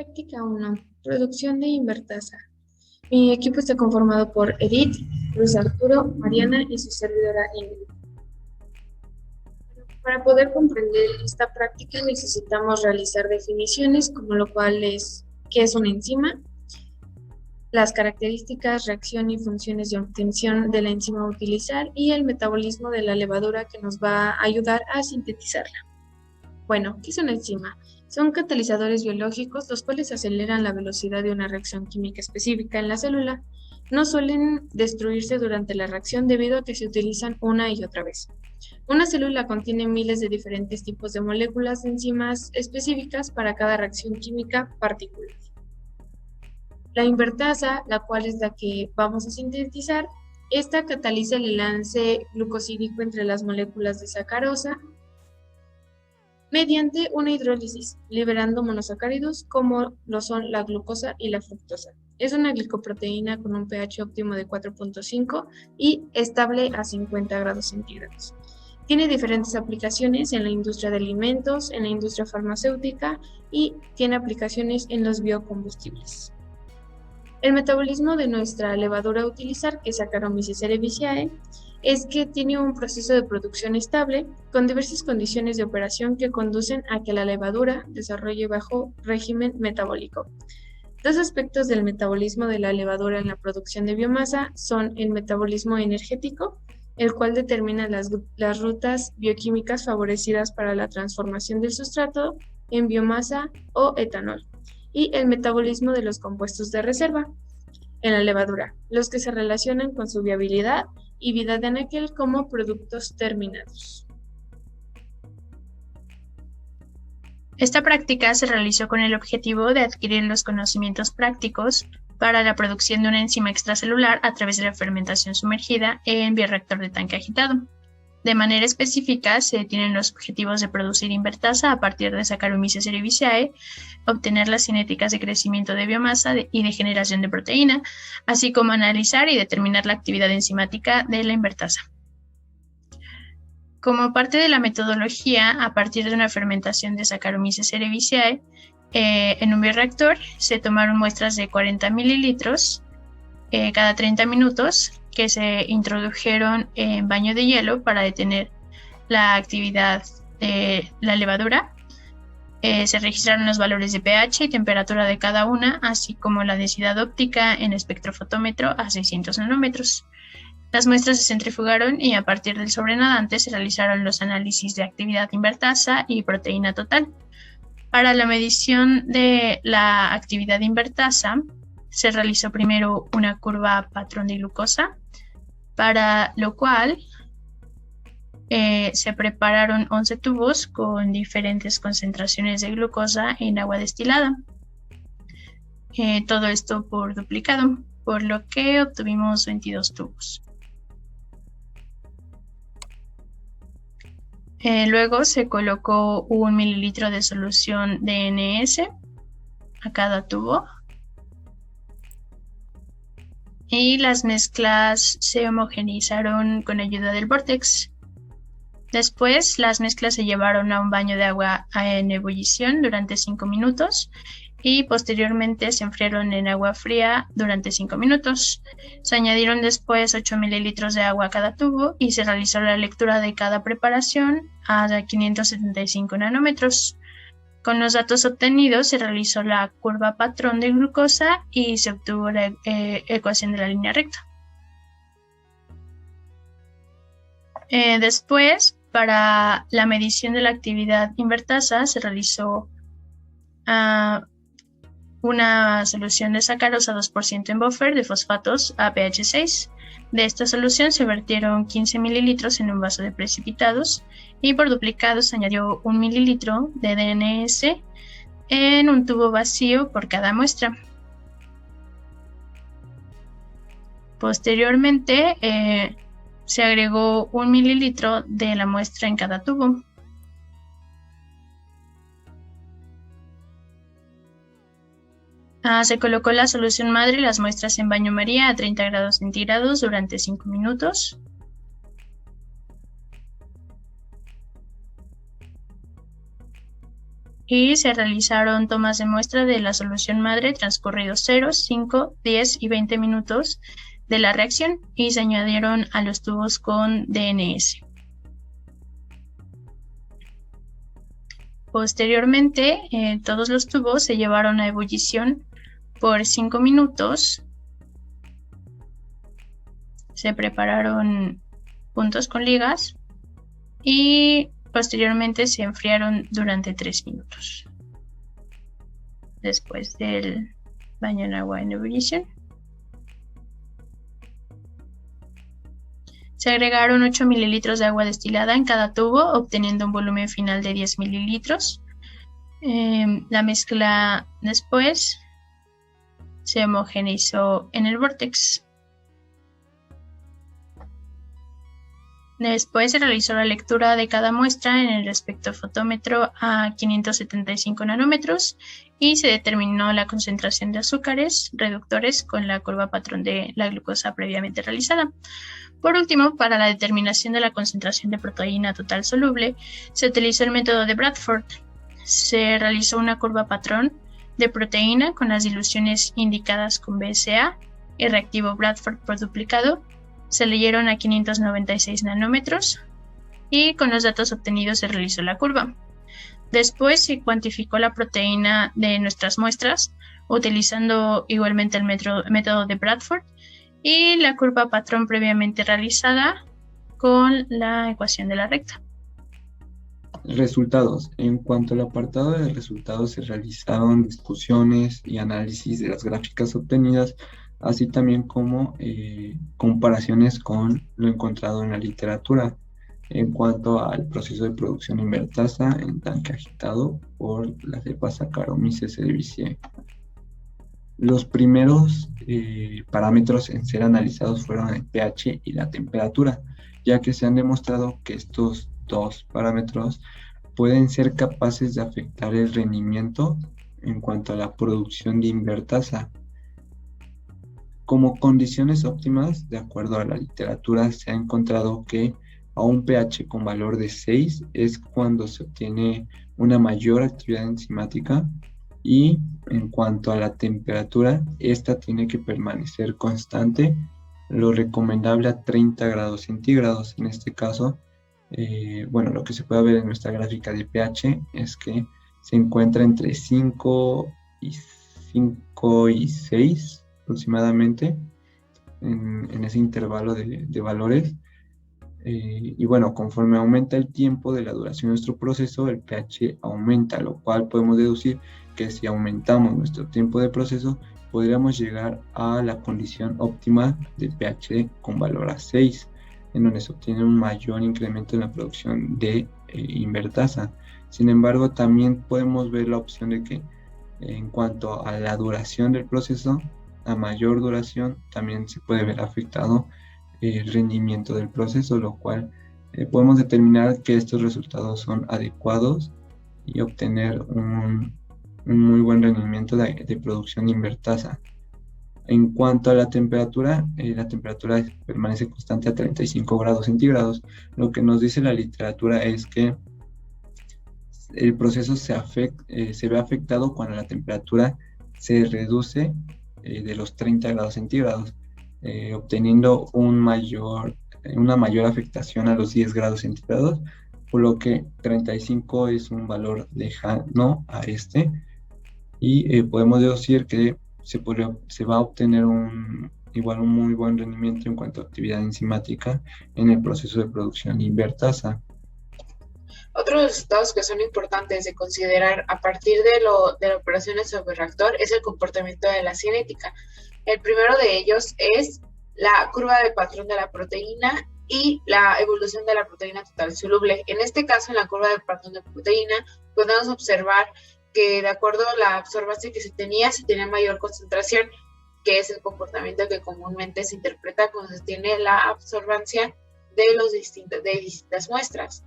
Práctica 1. Producción de invertasa. Mi equipo está conformado por Edith, Luis Arturo, Mariana y su servidora Ingrid. Para poder comprender esta práctica necesitamos realizar definiciones, como lo cual es qué es una enzima, las características, reacción y funciones de obtención de la enzima a utilizar y el metabolismo de la levadura que nos va a ayudar a sintetizarla. Bueno, ¿qué es una enzima? Son catalizadores biológicos los cuales aceleran la velocidad de una reacción química específica en la célula. No suelen destruirse durante la reacción debido a que se utilizan una y otra vez. Una célula contiene miles de diferentes tipos de moléculas de enzimas específicas para cada reacción química particular. La invertasa, la cual es la que vamos a sintetizar, esta cataliza el enlace glucosídico entre las moléculas de sacarosa mediante una hidrólisis, liberando monosacáridos como lo son la glucosa y la fructosa. Es una glicoproteína con un pH óptimo de 4.5 y estable a 50 grados centígrados. Tiene diferentes aplicaciones en la industria de alimentos, en la industria farmacéutica y tiene aplicaciones en los biocombustibles. El metabolismo de nuestra levadura a utilizar, que es Saccharomyces cerevisiae, es que tiene un proceso de producción estable con diversas condiciones de operación que conducen a que la levadura desarrolle bajo régimen metabólico. Dos aspectos del metabolismo de la levadura en la producción de biomasa son el metabolismo energético, el cual determina las rutas bioquímicas favorecidas para la transformación del sustrato en biomasa o etanol, y el metabolismo de los compuestos de reserva en la levadura, los que se relacionan con su viabilidad y vida de anaquel como productos terminados. Esta práctica se realizó con el objetivo de adquirir los conocimientos prácticos para la producción de una enzima extracelular a través de la fermentación sumergida en bioreactor de tanque agitado. De manera específica, se tienen los objetivos de producir invertasa a partir de Saccharomyces cerevisiae, obtener las cinéticas de crecimiento de biomasa y de generación de proteína, así como analizar y determinar la actividad enzimática de la invertasa. Como parte de la metodología, a partir de una fermentación de Saccharomyces cerevisiae, en un bioreactor se tomaron muestras de 40 mililitros cada 30 minutos que se introdujeron en baño de hielo para detener la actividad de la levadura. Se registraron los valores de pH y temperatura de cada una, así como la densidad óptica en espectrofotómetro a 600 nanómetros. Las muestras se centrifugaron y a partir del sobrenadante se realizaron los análisis de actividad invertasa y proteína total. Para la medición de la actividad invertasa, se realizó primero una curva patrón de glucosa, para lo cual se prepararon 11 tubos con diferentes concentraciones de glucosa en agua destilada. Todo esto por duplicado, por lo que obtuvimos 22 tubos. Luego se colocó 1 mililitro de solución DNS a cada tubo y las mezclas se homogeneizaron con ayuda del vórtex. Después, las mezclas se llevaron a un baño de agua en ebullición durante 5 minutos y posteriormente se enfriaron en agua fría durante 5 minutos. Se añadieron después 8 mililitros de agua a cada tubo y se realizó la lectura de cada preparación a 575 nanómetros. Con los datos obtenidos se realizó la curva patrón de glucosa y se obtuvo la ecuación de la línea recta. Después, para la medición de la actividad invertasa, se realizó una solución de sacarosa 2% en buffer de fosfatos a pH 6. De esta solución se vertieron 15 mililitros en un vaso de precipitados y por duplicado se añadió 1 mililitro de DNS en un tubo vacío por cada muestra. Posteriormente se agregó 1 mililitro de la muestra en cada tubo. Se colocó la solución madre y las muestras en baño María a 30 grados centígrados durante 5 minutos. y se realizaron tomas de muestra de la solución madre transcurridos 0, 5, 10 y 20 minutos de la reacción y se añadieron a los tubos con DNS. Posteriormente, todos los tubos se llevaron a ebullición por 5 minutos. Se prepararon puntos con ligas y posteriormente se enfriaron durante 3 minutos. Después del baño en agua en ebullición, se agregaron 8 mililitros de agua destilada en cada tubo, obteniendo un volumen final de 10 mililitros. La mezcla después se homogeneizó en el vórtex. Después se realizó la lectura de cada muestra en el espectrofotómetro a 575 nanómetros y se determinó la concentración de azúcares reductores con la curva patrón de la glucosa previamente realizada. Por último, para la determinación de la concentración de proteína total soluble, se utilizó el método de Bradford. Se realizó una curva patrón de proteína con las diluciones indicadas con BSA y reactivo Bradford por duplicado. Se leyeron a 596 nanómetros y con los datos obtenidos se realizó la curva. Después se cuantificó la proteína de nuestras muestras utilizando igualmente el método de Bradford y la curva patrón previamente realizada con la ecuación de la recta. Resultados. En cuanto al apartado de resultados, se realizaron discusiones y análisis de las gráficas obtenidas, así también como comparaciones con lo encontrado en la literatura en cuanto al proceso de producción invertasa en tanque agitado por la cepa Saccharomyces cerevisiae. Los primeros parámetros en ser analizados fueron el pH y la temperatura, ya que se han demostrado que estos dos parámetros pueden ser capaces de afectar el rendimiento en cuanto a la producción de invertasa. Como condiciones óptimas, de acuerdo a la literatura, se ha encontrado que a un pH con valor de 6 es cuando se obtiene una mayor actividad enzimática, y en cuanto a la temperatura, esta tiene que permanecer constante, lo recomendable a 30 grados centígrados. En este caso, lo que se puede ver en nuestra gráfica de pH es que se encuentra entre 5 y 6 aproximadamente en ese intervalo de valores. Y bueno, conforme aumenta el tiempo de la duración de nuestro proceso, el pH aumenta, lo cual podemos deducir que si aumentamos nuestro tiempo de proceso, podríamos llegar a la condición óptima de pH con valor a 6, en donde se obtiene un mayor incremento en la producción de invertasa. Sin embargo, también podemos ver la opción de que en cuanto a la duración del proceso, a mayor duración, también se puede ver afectado el rendimiento del proceso, lo cual podemos determinar que estos resultados son adecuados y obtener un muy buen rendimiento de producción de invertasa. En cuanto a la temperatura permanece constante a 35 grados centígrados. Lo que nos dice la literatura es que el proceso se ve afectado cuando la temperatura se reduce de los 30 grados centígrados, obteniendo una mayor afectación a los 10 grados centígrados, por lo que 35 es un valor lejano a este, y podemos deducir que se va a obtener un muy buen rendimiento en cuanto a actividad enzimática en el proceso de producción de invertasa. Otros resultados que son importantes de considerar a partir de la operación de subreactor es el comportamiento de la cinética. El primero de ellos es la curva de patrón de la proteína y la evolución de la proteína total soluble. En este caso, en la curva de patrón de proteína, podemos observar que de acuerdo a la absorbancia que se tenía mayor concentración, que es el comportamiento que comúnmente se interpreta cuando se tiene la absorbancia de distintas muestras.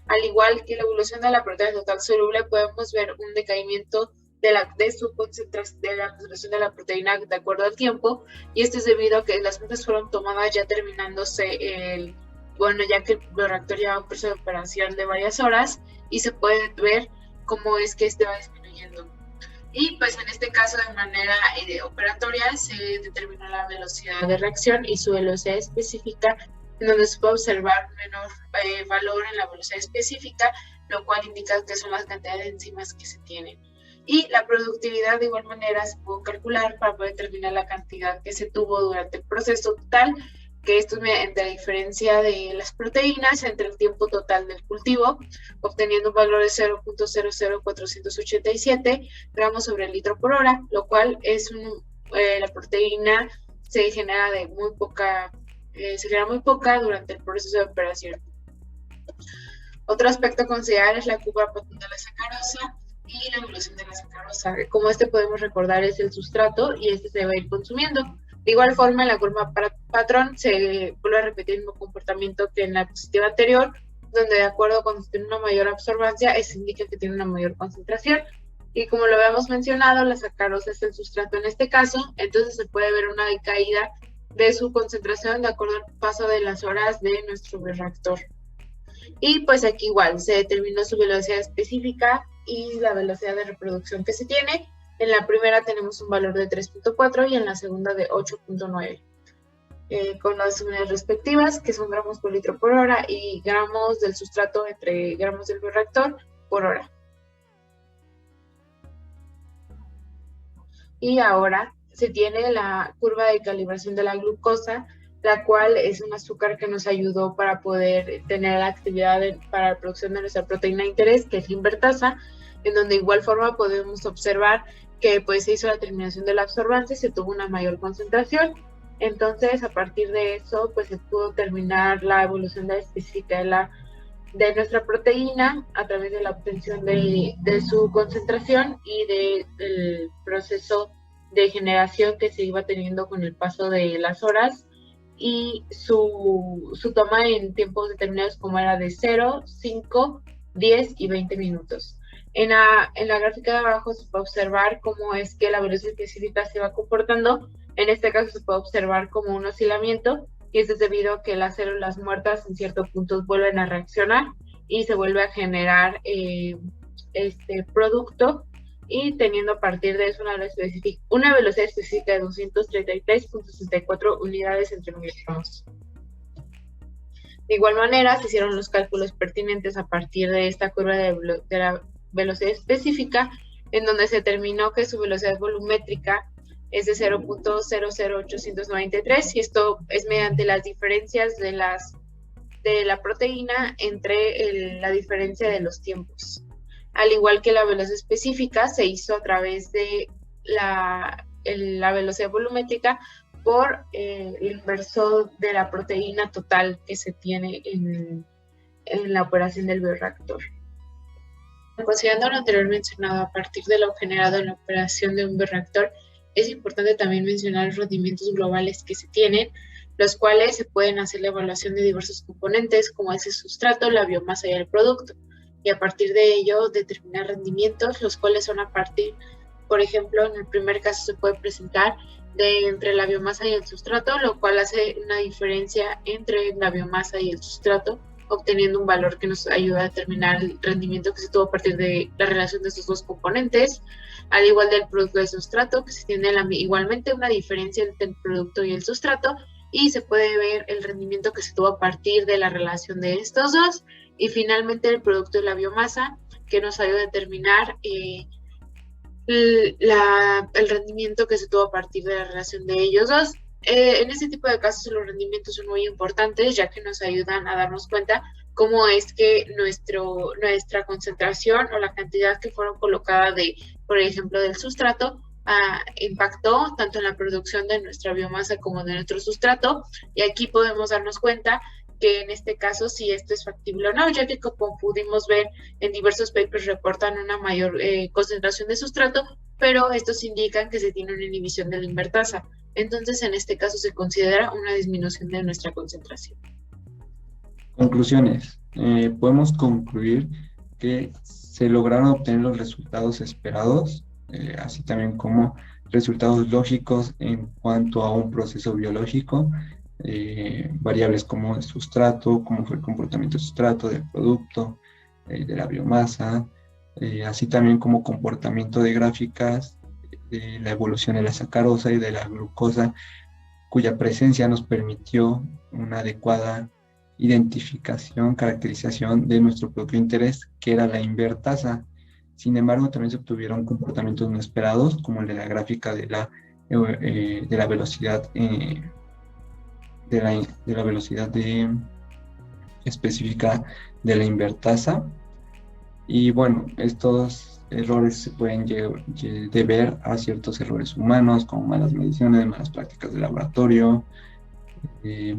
Al igual que la evolución de la proteína total soluble, podemos ver un decaimiento de la concentración de la proteína de acuerdo al tiempo, y esto es debido a que las muestras fueron tomadas ya terminándose ya que el bioreactor lleva un proceso de operación de varias horas, y se puede ver cómo es que este va disminuyendo. Y pues en este caso de manera operatoria se determinó la velocidad de reacción y su velocidad específica, en donde se puede observar un menor valor en la velocidad específica, lo cual indica que son las cantidades de enzimas que se tienen. Y la productividad de igual manera se pudo calcular para poder determinar la cantidad que se tuvo durante el proceso total, que esto es mediante la diferencia de las proteínas entre el tiempo total del cultivo, obteniendo un valor de 0.00487 gramos sobre litro por hora, lo cual es la proteína se genera de muy poca, durante el proceso de operación. Otro aspecto a considerar es la curva de la sacarosa y la evolución de la sacarosa. Como podemos recordar es el sustrato y se va a ir consumiendo. De igual forma, en la curva patrón se vuelve a repetir el mismo comportamiento que en la diapositiva anterior, donde de acuerdo cuando tiene una mayor absorbancia, eso indica que tiene una mayor concentración. Y como lo habíamos mencionado, la sacarosa es el sustrato en este caso, entonces se puede ver una decaída de su concentración de acuerdo al paso de las horas de nuestro bioreactor. Y pues aquí igual se determinó su velocidad específica y la velocidad de reproducción que se tiene. En la primera tenemos un valor de 3.4 y en la segunda de 8.9. Con las unidades respectivas, que son gramos por litro por hora y gramos del sustrato entre gramos del bioreactor por hora. Y ahora se tiene la curva de calibración de la glucosa, la cual es un azúcar que nos ayudó para poder tener la actividad para la producción de nuestra proteína de interés, que es la invertasa, en donde de igual forma podemos observar que pues se hizo la terminación de la absorbancia y se tuvo una mayor concentración. Entonces, a partir de eso, pues se pudo terminar la evolución de la específica de nuestra proteína a través de la obtención de su concentración y del proceso de generación que se iba teniendo con el paso de las horas y su toma en tiempos determinados como era de 0, 5, 10 y 20 minutos. En la gráfica de abajo se puede observar cómo es que la velocidad específica se va comportando. En este caso se puede observar como un oscilamiento y esto es debido a que las células muertas en ciertos puntos vuelven a reaccionar y se vuelve a generar este producto y teniendo a partir de eso una velocidad específica de 233.64 unidades entre miligramos. De igual manera se hicieron los cálculos pertinentes a partir de esta curva de la velocidad específica, en donde se determinó que su velocidad volumétrica es de 0.00893 y esto es mediante las diferencias de la proteína entre la diferencia de los tiempos. Al igual que la velocidad específica se hizo a través de la velocidad volumétrica por el inverso de la proteína total que se tiene en la operación del bioreactor. Considerando lo anterior mencionado, a partir de lo generado en la operación de un bioreactor, es importante también mencionar los rendimientos globales que se tienen, los cuales se pueden hacer la evaluación de diversos componentes, como es el sustrato, la biomasa y el producto, y a partir de ello determinar rendimientos, los cuales son a partir, por ejemplo, en el primer caso se puede presentar entre la biomasa y el sustrato, lo cual hace una diferencia entre la biomasa y el sustrato, obteniendo un valor que nos ayuda a determinar el rendimiento que se tuvo a partir de la relación de estos dos componentes, al igual del producto del sustrato, que se tiene igualmente una diferencia entre el producto y el sustrato, y se puede ver el rendimiento que se tuvo a partir de la relación de estos dos, y finalmente el producto de la biomasa, que nos ayuda a determinar el rendimiento que se tuvo a partir de la relación de ellos dos. En este tipo de casos los rendimientos son muy importantes, ya que nos ayudan a darnos cuenta cómo es que nuestra concentración o la cantidad que fueron colocadas por ejemplo, del sustrato impactó tanto en la producción de nuestra biomasa como de nuestro sustrato, y aquí podemos darnos cuenta que en este caso si esto es factible o no, ya que como pudimos ver en diversos papers reportan una mayor concentración de sustrato, pero estos indican que se tiene una inhibición de la invertasa. Entonces, en este caso se considera una disminución de nuestra concentración. Conclusiones. Podemos concluir que se lograron obtener los resultados esperados, así también como resultados lógicos en cuanto a un proceso biológico, variables como el sustrato, cómo fue el comportamiento del sustrato, del producto, de la biomasa, así también como comportamiento de gráficas, de la evolución de la sacarosa y de la glucosa, cuya presencia nos permitió una adecuada identificación, caracterización de nuestro propio interés, que era la invertasa. Sin embargo, también se obtuvieron comportamientos no esperados, como el de la gráfica de la velocidad, de la velocidad específica de la invertasa. Y bueno, estos errores se pueden deber a ciertos errores humanos, como malas mediciones, malas prácticas de laboratorio. eh,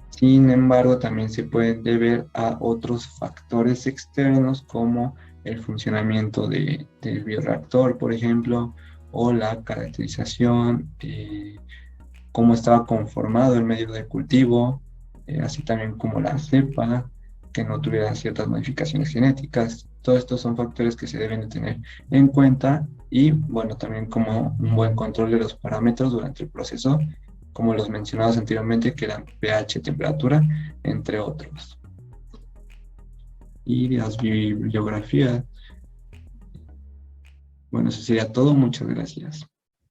Sin embargo, también se pueden deber a otros factores externos, como el funcionamiento del bioreactor, por ejemplo, o la caracterización, cómo estaba conformado el medio de cultivo, así también como la cepa, que no tuviera ciertas modificaciones genéticas. Todos estos son factores que se deben de tener en cuenta, y bueno, también como un buen control de los parámetros durante el proceso, como los mencionados anteriormente, que eran pH, temperatura, entre otros. Y las bibliografías. Bueno, eso sería todo. Muchas gracias.